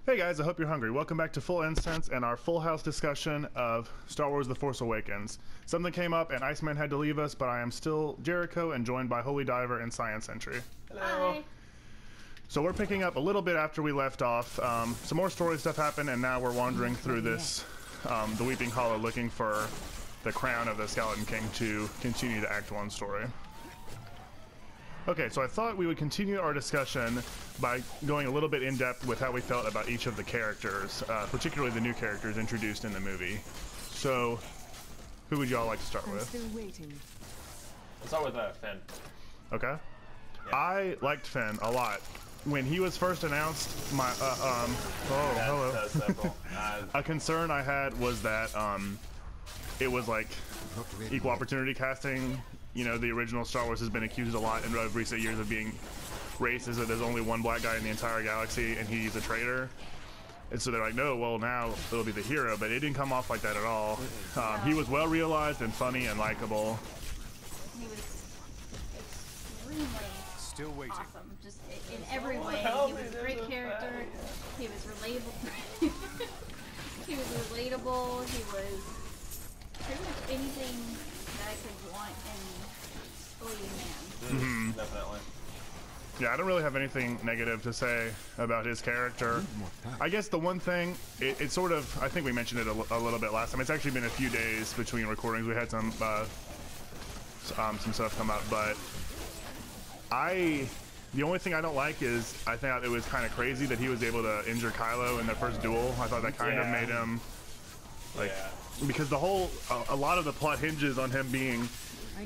Hey guys, I hope you're hungry. Welcome back to Full Instance and our Full House discussion of Star Wars The Force Awakens. Something came up and Iceman had to leave us, but I am still Jericho and joined by Holy Diver and Science Entry. Hello. Hi. So we're picking up a little bit after we left off. Some more story stuff happened, and now we're wandering through this, the Weeping Hollow, looking for the crown of the Skeleton King to continue the Act 1 story. Okay, so I thought we would continue our discussion by going a little bit in depth with how we felt about each of the characters, particularly the new characters introduced in the movie. So, who would y'all like to start with? Still waiting. Let's start with Finn. Okay. Yeah. I liked Finn a lot. When he was first announced, my hello. That's simple. A concern I had was that it was like equal opportunity casting. You know, the original Star Wars has been accused a lot in recent years of being racist, that there's only one black guy in the entire galaxy and he's a traitor. And so they're like, no, well, now it'll be the hero, but it didn't come off like that at all. He was well realized and funny and likable. He was extremely Still waiting. awesome, just in every way. He was a great character. He was relatable. He was relatable. He was pretty much anything that I could want in a leading man. Definitely. Yeah, I don't really have anything negative to say about his character. I guess the one thing, it sort of, I think we mentioned it a little bit last time. It's actually been a few days between recordings. We had some stuff come up, but the only thing I don't like is I thought it was kind of crazy that he was able to injure Kylo in their first duel. I thought that kind of made him, like, because a lot of the plot hinges on him being,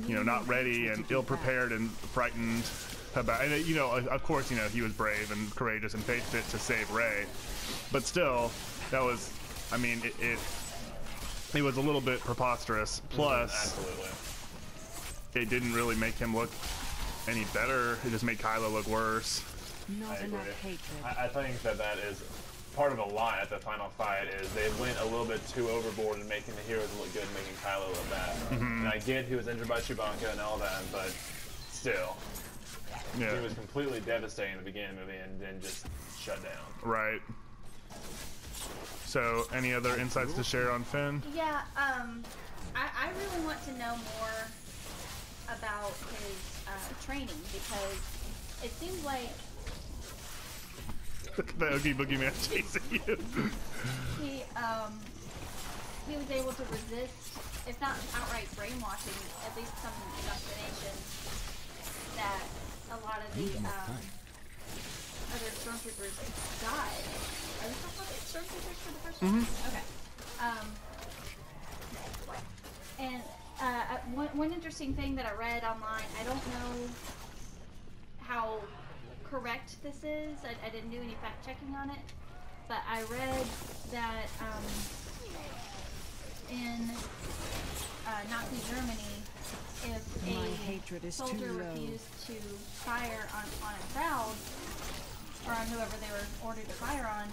you know, not ready and ill-prepared and frightened about, and you know, of course, you know, he was brave and courageous and faced it to save Rey, but still, that was, I mean, it was a little bit preposterous. Plus, Absolutely. it didn't really make him look any better. It just made Kylo look worse. Not I enough agree. hatred. I think that is part of the lie at the final fight, is they went a little bit too overboard in making the heroes look good and making Kylo look bad. And I get he was injured by Chewbacca and all that, but still. Yeah. He was completely devastating in the beginning of the movie and then just shut down. Right. So, any other insights to share on Finn? Yeah, I really want to know more about his training, because it seems like Look at the Oogie Boogie Man chasing you. he was able to resist, if not outright brainwashing, at least some indoctrination that a lot of the other stormtroopers died. Are we talking about the stormtroopers for the first time? Okay. And one interesting thing that I read online, I don't know how correct this is. I didn't do any fact checking on it, but I read that in Nazi Germany, if a soldier refused to fire on a crowd, or on whoever they were ordered to fire on,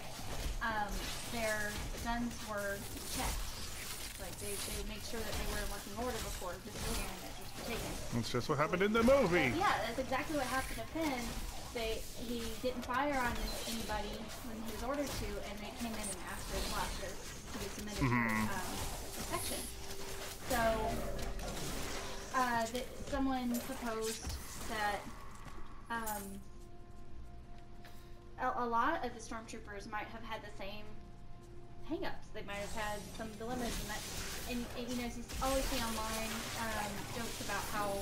their guns were checked. Like they would make sure that they were in working order before disabling and measures were taken. That's just what happened in the movie. Yeah, that's exactly what happened to Finn. He didn't fire on anybody when he was ordered to, and they came in and asked for his blasters to be submitted for inspection. So, someone proposed that a lot of the stormtroopers might have had the same hang-ups. They might have had some dilemmas, and you know, you always see online jokes about how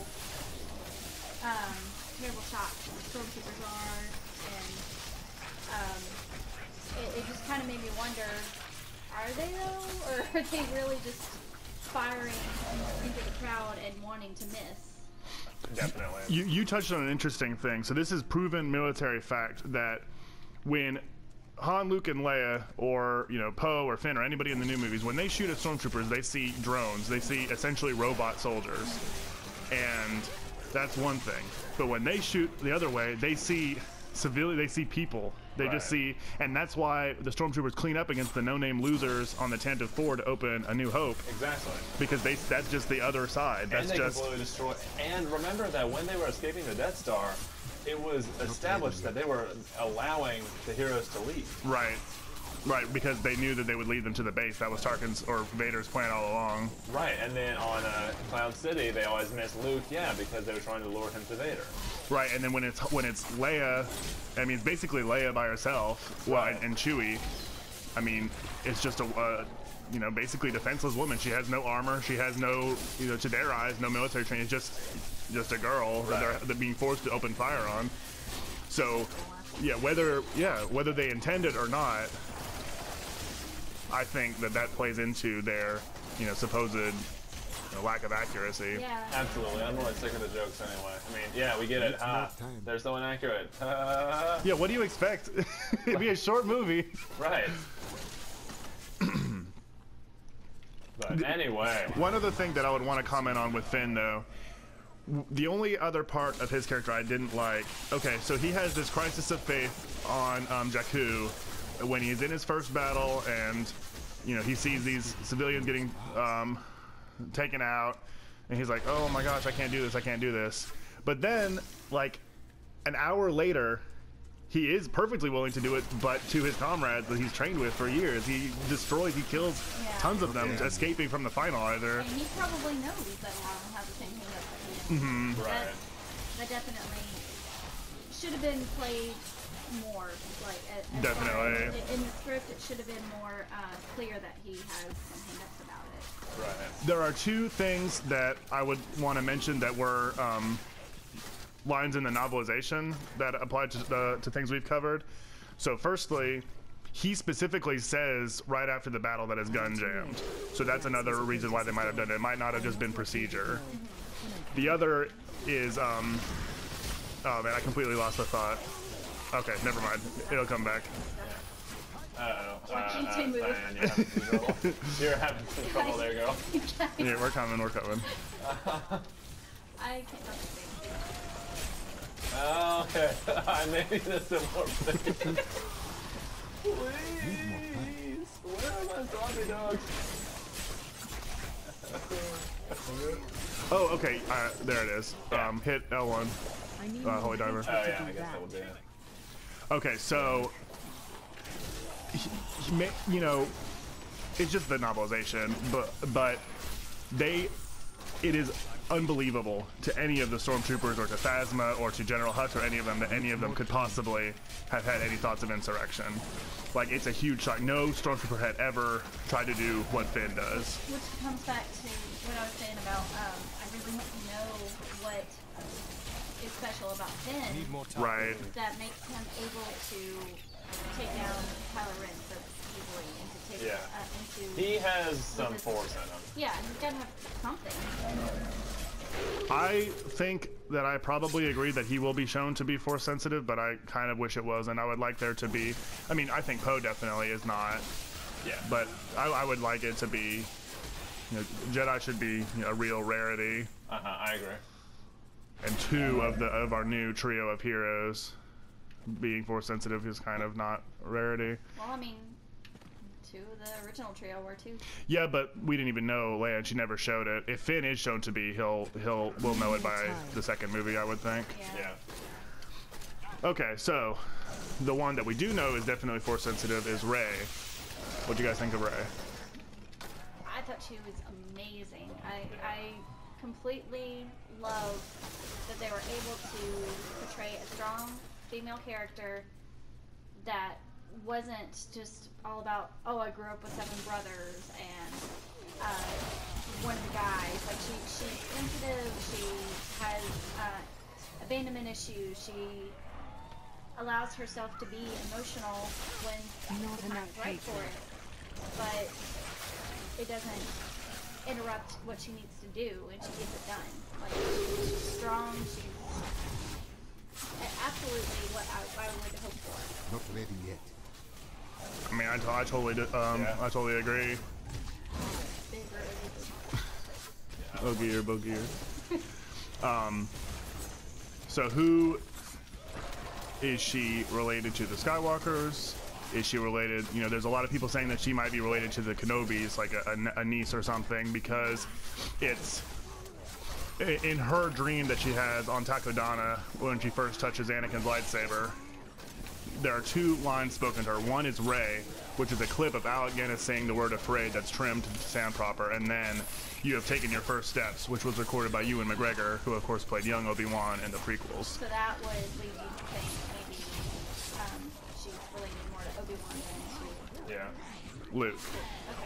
terrible shots stormtroopers are, and it just kind of made me wonder, are they though, or are they really just firing into the crowd and wanting to miss? Definitely. You touched on an interesting thing. So this is proven military fact that when Han, Luke, and Leia, or you know, Poe or Finn or anybody in the new movies, when they shoot at stormtroopers, they see drones. They see essentially robot soldiers, and that's one thing. But when they shoot the other way, they see civilian. They see people. They just see, and that's why the stormtroopers clean up against the no-name losers on the Tantive 4 to open A New Hope. Exactly. Because that's just the other side. That's and they just completely destroy. And remember that when they were escaping the Death Star, it was established that they were allowing the heroes to leave. right. Right, because they knew that they would lead them to the base. That was Tarkin's or Vader's plan all along. Right, and then on Cloud City, they always miss Luke, yeah, because they were trying to lure him to Vader. Right, and then when it's Leia, I mean, it's basically Leia by herself, well, Right. and Chewie. I mean, it's just a, you know, basically defenseless woman. She has no armor. She has no, you know, to their eyes, no military training. It's just a girl that they're being forced to open fire on. So, yeah, whether they intend it or not, I think that plays into their, you know, supposed lack of accuracy. Yeah. Absolutely, I'm really sick of the jokes anyway. I mean, yeah, we get it. They're so inaccurate. Yeah, what do you expect? It'd be a short movie. Right. But anyway. One other thing that I would want to comment on with Finn, though, the only other part of his character I didn't like, okay, so he has this crisis of faith on Jakku when he's in his first battle, and, you know, he sees these civilians getting taken out, and he's like, oh my gosh, I can't do this. But then, like, an hour later, he is perfectly willing to do it, but to his comrades that he's trained with for years. He kills tons of them, escaping from the final either. And he probably knows that Long has the same thing that he did. Right. That definitely should have been played more. Like, Definitely. In the script, it should have been more clear that he has some hang-ups about it. Right. There are two things that I would want to mention that were lines in the novelization that apply to things we've covered. So firstly, he specifically says right after the battle that his gun jammed. So that's another reason why they might have done it. It might not have just been procedure. The other is, oh man, I completely lost the thought. Okay, never mind. It'll come back. Diane, you're having some trouble. There you go. Yeah, we're coming. I can't think. Okay, I maybe this similar thing. Please, where are my zombie dogs? Oh, okay. There it is. Hit L1. Holy Diver. Oh yeah, I guess that would be it. Okay, so you know, it's just the novelization, but it is unbelievable to any of the stormtroopers or to Phasma or to General Hux or any of them that any of them could possibly have had any thoughts of insurrection. Like, it's a huge shock. No stormtrooper had ever tried to do what Finn does. Which comes back to what I was saying about I really want to know what is special about Finn. Right. That makes him able to take down Kylo Ren so easily and to take into. He has some force in him. Yeah, he's gotta have something. I think that I probably agree that he will be shown to be force sensitive, but I kind of wish it wasn't. I would like there to be. I mean, I think Poe definitely is not. Yeah. But I would like it to be. You know, Jedi should be, you know, a real rarity. I agree. And two of our new trio of heroes being force sensitive is kind of not a rarity. Well, I mean, two of the original trio were too. Yeah, but we didn't even know Leia, and she never showed it. If Finn is shown to be, we'll know it by the second movie, I would think. Yeah. Okay, so the one that we do know is definitely force sensitive is Rey. What do you guys think of Rey? I thought she was amazing. I completely love that they were able to portray a strong female character that wasn't just all about, oh, I grew up with 7 brothers and one of the guys. Like, she's sensitive, she has abandonment issues, she allows herself to be emotional when the time is right for it, but it doesn't interrupt what she needs to do, and she gets it done. Like, she's strong, she's absolutely what I would hope for. Not ready yet. I mean, I totally agree. Bogear. So who is she related to? The Skywalkers? Is she related? You know, there's a lot of people saying that she might be related to the Kenobis, like a niece or something, because it's in her dream that she has on Takodana when she first touches Anakin's lightsaber. there are 2 lines spoken to her. One is Rey, which is a clip of Alec Guinness saying the word afraid that's trimmed to sound proper, and then you have taken your first steps, which was recorded by Ewan McGregor, who of course played young Obi-Wan in the prequels. So that would lead you to think maybe she's related more to Obi-Wan than to Luke.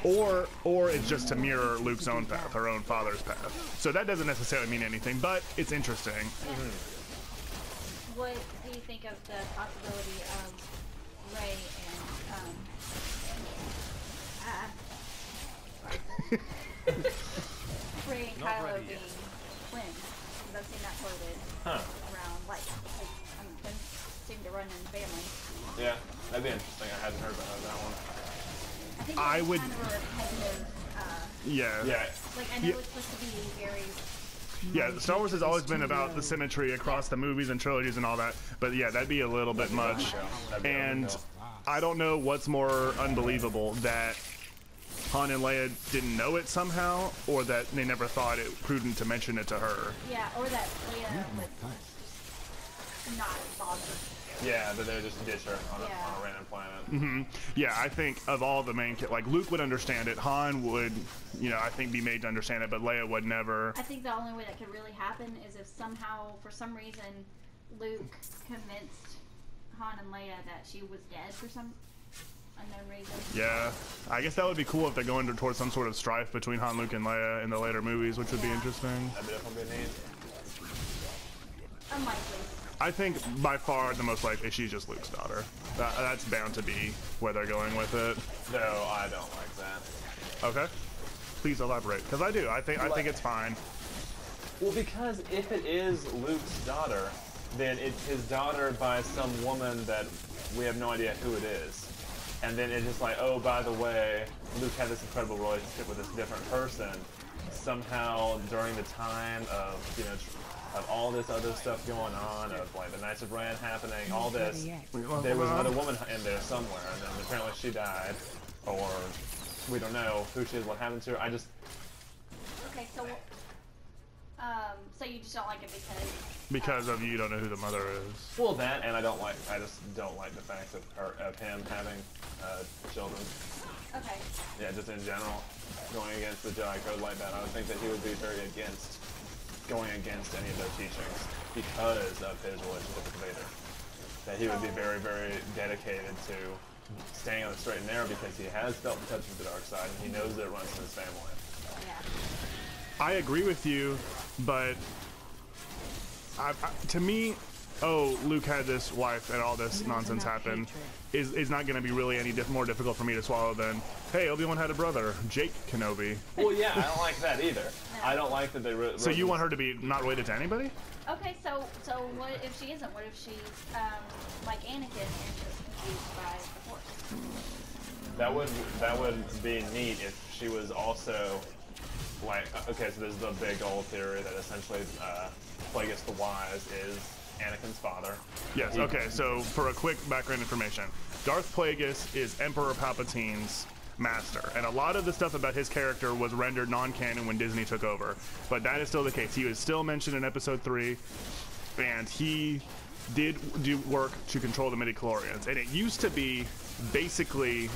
Okay. Or it's just to mirror Luke's own path, her own father's path. So that doesn't necessarily mean anything, but it's interesting. What do you think of the possibility of Rey and Rey and Kylo being twins? Because I've seen that quoted around, like twins seem to run in the family. Yeah, that'd be interesting. I hadn't heard about that one. I think I it's would. kind of a repetitive. Yeah. Like I know it's supposed to be very. Yeah, Star Wars has always been about the symmetry across the movies and trilogies and all that, but yeah, that'd be a little bit much. And I don't know what's more unbelievable, that Han and Leia didn't know it somehow, or that they never thought it prudent to mention it to her. Yeah, or that Leia would not bother. Yeah, but they just ditch her on a random planet. Yeah, I think of all the main kids, like Luke would understand it, Han would, I think be made to understand it, but Leia would never. I think the only way that could really happen is if somehow, for some reason, Luke convinced Han and Leia that she was dead for some unknown reason. Yeah, I guess that would be cool if they're going towards some sort of strife between Han, Luke, and Leia in the later movies, which would be interesting. That'd definitely be neat. Unlikely. I think by far the most likely she's just Luke's daughter. That's bound to be where they're going with it. No, I don't like that. Okay, please elaborate, because I do. I think it's fine. Well, because if it is Luke's daughter, then it's his daughter by some woman that we have no idea who it is. And then it's just like, oh, by the way, Luke had this incredible relationship with this different person. Somehow during the time of, of all this other stuff going on, of like the Knights of Ren happening, all this, there was another woman in there somewhere, and then apparently she died, or we don't know who she is, what happened to her. Okay, so you just don't like it Because of you don't know who the mother is. Well, that, and I just don't like the fact of him having children. Okay. Yeah, just in general, going against the Jedi Code like that, I would think that he would be very against going against any of their teachings because of his relationship with Vader. That he would be very, very dedicated to staying on the straight and narrow because he has felt the touch of the dark side and he knows that it runs in his family. Yeah. I agree with you, but to me, Luke had this wife and all this nonsense happened is not going to be really any more difficult for me to swallow than, hey, Obi-Wan had a brother, Jake Kenobi. Well, yeah, I don't like that either. I don't like that they So you want her to be not related to anybody? Okay, so what if she isn't? What if she's like Anakin and just confused by the Force? That would be neat if she was also like, okay, so there's the big old theory that essentially Plagueis the Wise is Anakin's father. Yes, okay, so for a quick background information, Darth Plagueis is Emperor Palpatine's master, and a lot of the stuff about his character was rendered non-canon when Disney took over, but that is still the case. He was still mentioned in Episode 3, and he did do work to control the midichlorians, and it used to be basically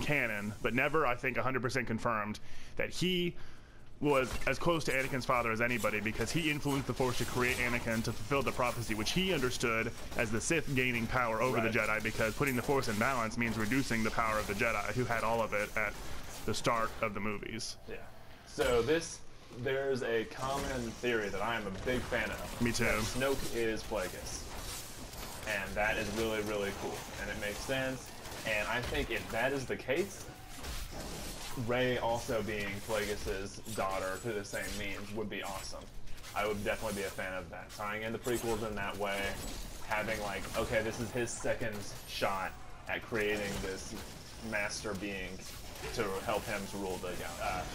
canon, but never, I think, 100% confirmed, that he was as close to Anakin's father as anybody because he influenced the Force to create Anakin to fulfill the prophecy, which he understood as the Sith gaining power over the Jedi, because putting the Force in balance means reducing the power of the Jedi, who had all of it at the start of the movies. Yeah. So there's a common theory that I am a big fan of. Me too. Snoke is Plagueis. And that is really, really cool. And it makes sense. And I think if that is the case, Rey also being Plagueis' daughter through the same means would be awesome. I would definitely be a fan of that. Tying in the prequels in that way, having like, okay, this is his second shot at creating this master being to help him to rule the galaxy.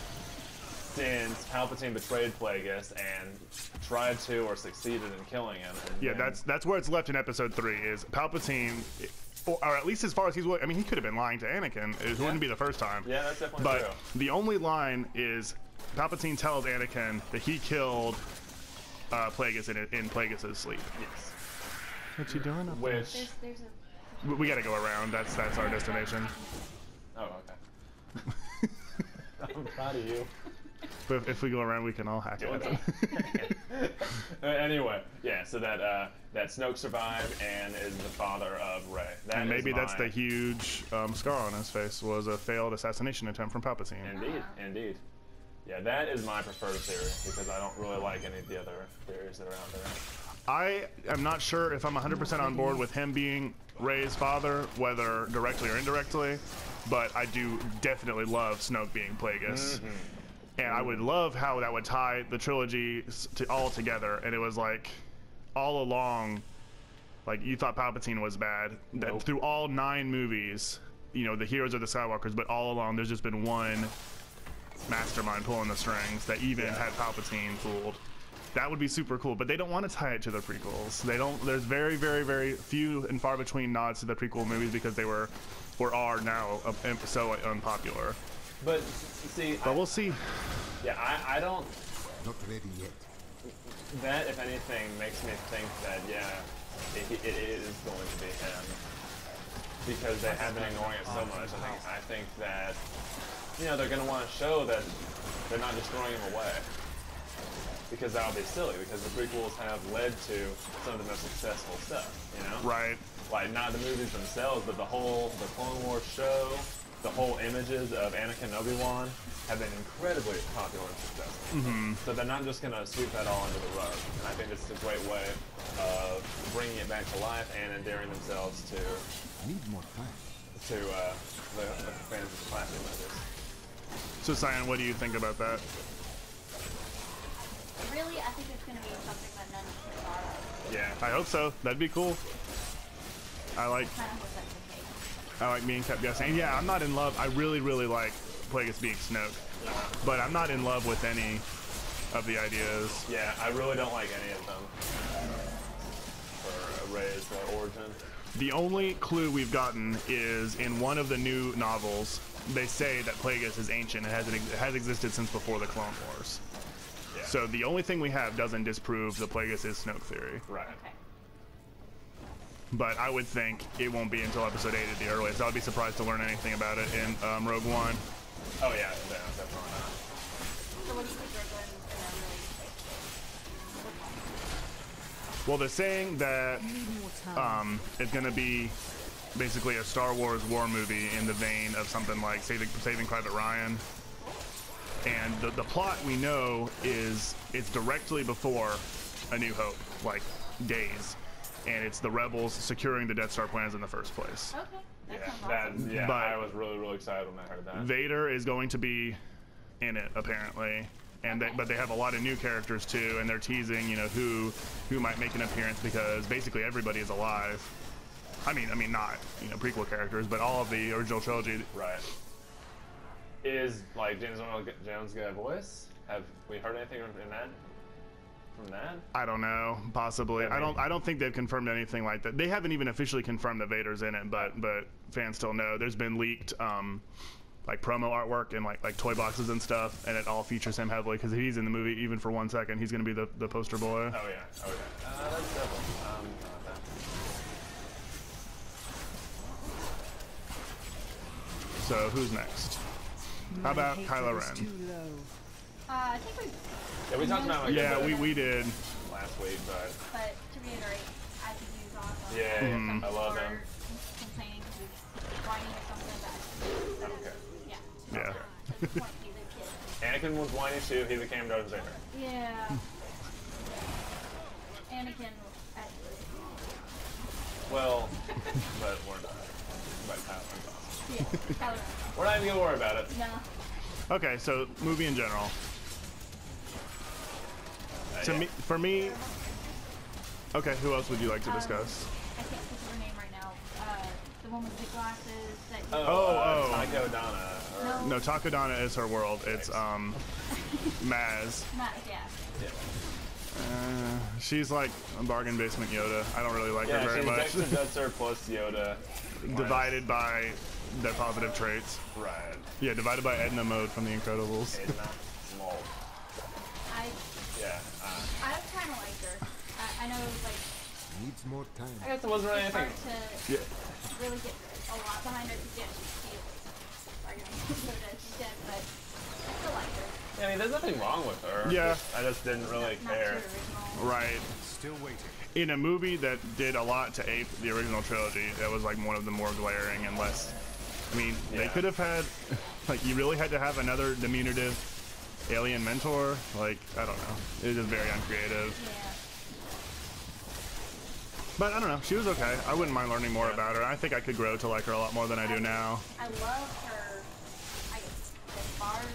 Since Palpatine betrayed Plagueis and tried to or succeeded in killing him. Yeah, that's where it's left in Episode 3, is Palpatine, or at least as far as he's, I mean, he could have been lying to Anakin. It wouldn't be the first time. Yeah, that's definitely but true. But the only line is Palpatine tells Anakin that he killed Plagueis in Plagueis' sleep. Yes. What you doing up Which There's a. We gotta go around. That's our destination. oh okay. I'm proud of you. But if we go around, we can all hack it. Anyway, yeah. So that Snoke survived and is the father of Rey. And maybe that's the huge scar on his face was a failed assassination attempt from Palpatine. Indeed. Yeah, that is my preferred theory because I don't really like any of the other theories that are out there. I am not sure if I'm 100% on board with him being Rey's father, whether directly or indirectly, but I do definitely love Snoke being Plagueis. And I would love how that would tie the trilogy all together. And it was like, all along, like you thought Palpatine was bad. That through all 9 movies, you know, the heroes are the Skywalkers, but all along there's just been one mastermind pulling the strings that even had Palpatine fooled. That would be super cool, but they don't want to tie it to the prequels. They don't. There's very, very, very few and far between nods to the prequel movies because they were, or are now, so unpopular. But see, we'll see. Yeah, I don't. Not ready yet. That, if anything, makes me think that it is going to be him because they have been ignoring it so much. I think that they're going to want to show that they're not just throwing him away because that would be silly because the prequels have led to some of the most successful stuff. Right. Like not the movies themselves, but the Clone Wars show. The whole images of Anakin and Obi-Wan have been incredibly popular and successful. So they're not just going to sweep that all under the rug. And I think this is a great way of bringing it back to life and endearing themselves to Need more time. the fans of the classic movies. So, Cyan, what do you think about that? Really, I think it's going to be something that none of us thought of. Yeah. I hope so. That'd be cool. I like Kind of hope that's the case. I like being kept guessing. Yeah, I'm not in love. I really, really like Plagueis being Snoke, but I'm not in love with any of the ideas. Yeah, I really don't like any of them for Rey's origin. The only clue we've gotten is in one of the new novels. They say that Plagueis is ancient and has existed since before the Clone Wars. Yeah. So the only thing we have doesn't disprove the Plagueis is Snoke theory. Right. Okay. But I would think it won't be until Episode 8 at the earliest. I'd be surprised to learn anything about it in Rogue One. Oh yeah, definitely not. So what do you think Rogue One is going to really look like? Well, they're saying that it's going to be basically a Star Wars war movie in the vein of something like Saving Private Ryan. And the plot we know is it's directly before A New Hope, like days. And it's the rebels securing the Death Star plans in the first place. Okay. That sounds awesome. But I was really, really excited when I heard that. Vader is going to be in it, apparently. And but they have a lot of new characters too, and they're teasing, who might make an appearance because basically everybody is alive. I mean not prequel characters, but all of the original trilogy. Right. Is like James Earl Jones got a voice? Have we heard anything from that? I don't know. Possibly. I don't think they've confirmed anything like that. They haven't even officially confirmed that Vader's in it, but fans still know. There's been leaked like promo artwork and like toy boxes and stuff, and it all features him heavily because he's in the movie even for 1 second. He's going to be the poster boy. Oh yeah. That's double. So who's next? How about Kylo Ren? I think Yeah, we talked about we did. last week, but to reiterate, I think he's awesome. yeah, I love him. Complaining because he's whiny or something that Okay. yeah. Yeah. At this point, he's a kid. Anakin was whiny too. He became Darth Vader. Yeah. Anakin. Well, but we're not. But Kylo Ren's awesome. Yeah. Kylo Ren. We're not even gonna worry about it. No. Okay, so movie in general. Yeah. For me. Okay, who else would you like to discuss? I can't think of her name right now. The one with the glasses that. Taiko Donna. No, Takodana is her world. It's Maz. Yeah. She's like a bargain basement Yoda. I don't really like her very she's much. Dexter Dutzer plus Yoda. Divided by their positive traits. Right. Yeah, divided by Edna Mode from The Incredibles. Edna Mode. I kind of liked her. I know like Needs more time. I guess it wasn't really It's anything. hard to really get a lot behind her because yeah, she's sorry, she's dead, but I still like her. Yeah, I mean, there's nothing wrong with her. Yeah. I just didn't really Not care. too original. Right. Still waiting. In a movie that did a lot to ape the original trilogy, that was like one of the more glaring and less. I mean, they Yeah. could have had, like, you really had to have another diminutive alien mentor. Like, I don't know. It was just very uncreative. Yeah. But I don't know. She was okay. I wouldn't mind learning more about her. I think I could grow to like her a lot more than I do now. I love her, I guess, the bars,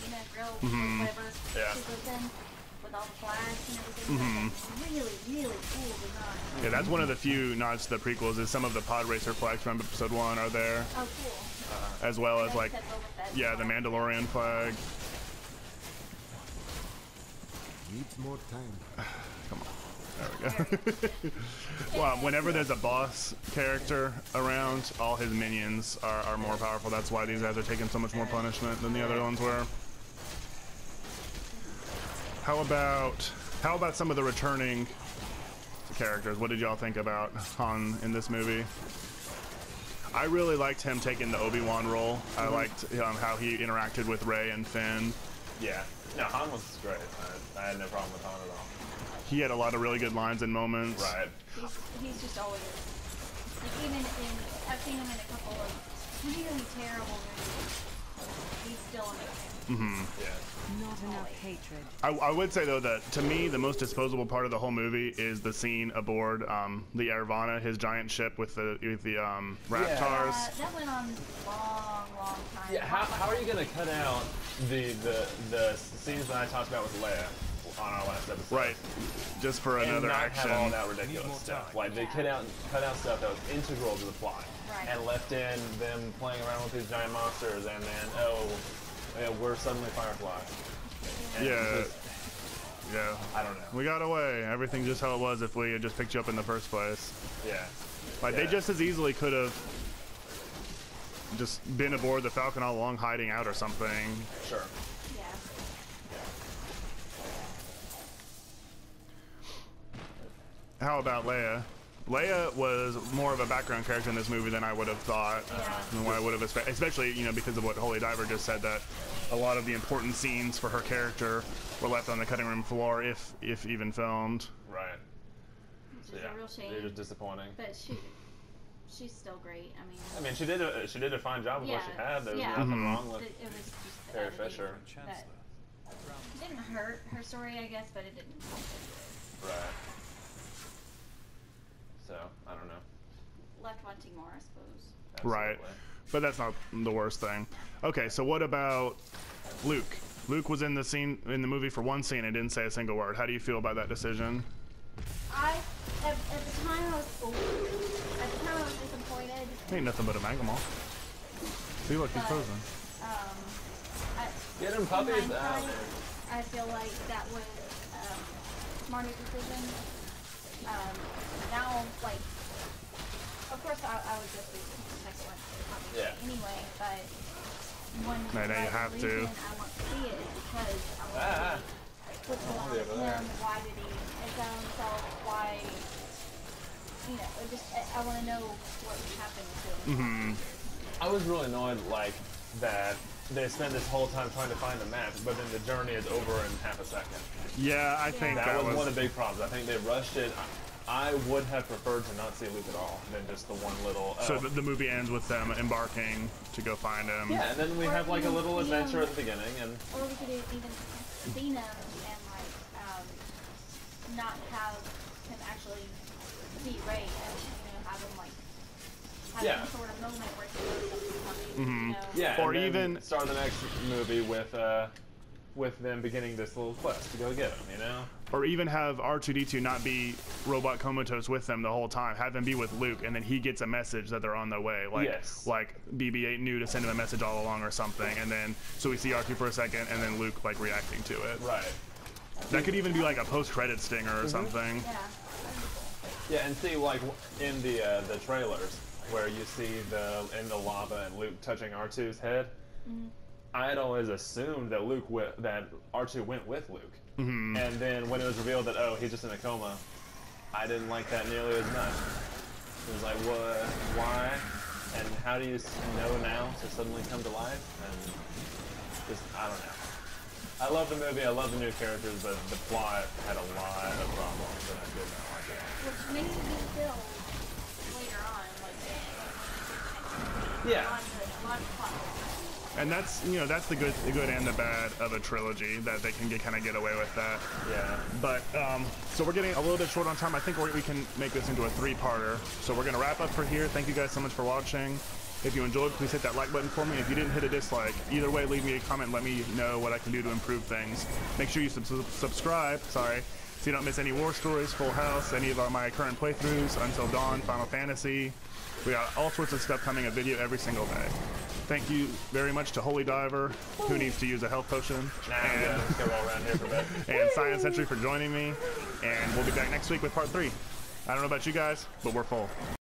Cantina Grill, whatever Yeah. she lives in, with all the flags and everything. That's really, really cool design. Yeah, that's one of the few nods to the prequels is some of the pod racer flags from episode 1 are there, Oh, cool. as well And as then like, it says Boba Fett yeah, as the well. Mandalorian flag. Needs more time. Come on. There we go. Well, whenever there's a boss character around, all his minions are more powerful. That's why these guys are taking so much more punishment than the other ones were. How about some of the returning characters? What did y'all think about Han in this movie? I really liked him taking the Obi-Wan role. I liked how he interacted with Rey and Finn. Yeah. No, Han was great. I had no problem with Han at all. He had a lot of really good lines and moments. Right. He's just always, like, even in, I've seen him in a couple of really terrible movies. He's still amazing. Yeah. Not enough hatred. I would say though that to me the most disposable part of the whole movie is the scene aboard the Airvana, his giant ship with the Raptors. That went on long time. Yeah. How are you gonna cut out the scenes that I talked about with Leia on our last episode? Right, just for And another not action. have all that ridiculous stuff. Like they cut out stuff that was integral to the plot, Right. and left in them playing around with these giant monsters, and then we're suddenly Firefly. And Yeah. just- Yeah, I don't know. we got away. Everything just how it was if we had just picked you up in the first place. Yeah. Like they Yeah. just as easily could have just been aboard the Falcon all along, hiding out or something. Sure. Yeah. How about Leia? Leia was more of a background character in this movie than I would have thought. Yeah. Than what I would have especially, because of what Holy Diver just said, that a lot of the important scenes for her character were left on the cutting room floor, if even filmed. Right. Which is Yeah. a real shame. They're just disappointing. But she's still great. I mean, she did a fine job with what she had. There was yeah. nothing wrong with It was just the Carrie editing Fisher. that didn't hurt her story, I guess, but it didn't. Right. So I don't know. Left wanting more, I suppose. Right. Absolutely. But that's not the worst thing. Okay, so what about Luke? Luke was in the movie for one scene and didn't say a single word. How do you feel about that decision? At the time I was disappointed. Ain't nothing but a Magamall. See, look, he's But, frozen. Get him In puppies out. hindsight, I feel like that was a smarter decision. Now, like, of course, I would just leave the second one, obviously, Yeah. anyway, but one Now you have to. reason I want to see it is because I want Ah. to see what's going on Over with there. him, why did he exile himself, why, I want to know what happened to him. I was really annoyed, like, that they spent this whole time trying to find the map, but then the journey is over in half a second. Yeah, I think That that was one of the big problems. I think they rushed it. I would have preferred to not see Luke at all than just the one little. So the movie ends with them embarking to go find him. yeah, and then we Or have like a even little see adventure him- at the beginning, and Or we could even seen him and not have him actually see Rey and have him have Yeah. some sort of moment where he knows something. yeah, Or and then even- start the next movie with them beginning this little quest to go get him. Or even have R2-D2 not be robot comatose with them the whole time. Have him be with Luke, and then he gets a message that they're on their way. Yes. Like BB-8 knew to send him a message all along or something, and then so we see R2 for a second, and then Luke like reacting to it. Right. That could even be like a post-credit stinger or something. Yeah. Yeah, and see like in the trailers where you see in the lava and Luke touching R2's head. I had always assumed that that R2 went with Luke, and then when it was revealed that he's just in a coma, I didn't like that nearly as much. It was like, what? Why? And how do you know now to suddenly come to life? And just, I don't know. I love the movie, I love the new characters, but the plot had a lot of problems that I did not like at all. Which makes me feel later on, like, Yeah. a lot of plot holes. And that's, you know, that's the good and the bad of a trilogy, that they can kind of get away with that. Yeah. But so we're getting a little bit short on time. I think we can make this into a 3-parter. So we're gonna wrap up for here. Thank you guys so much for watching. If you enjoyed, please hit that like button for me. If you didn't hit a dislike, either way, leave me a comment. Let me know what I can do to improve things. Make sure you subscribe. Sorry. So you don't miss any War Stories, Full House, any of my current playthroughs, Until Dawn, Final Fantasy. We got all sorts of stuff coming, a video every single day. Thank you very much to Holy Diver, who needs to use a health potion, Yeah, let's go all around here for a bit. and Science Century for joining me. And we'll be back next week with part 3. I don't know about you guys, but we're full.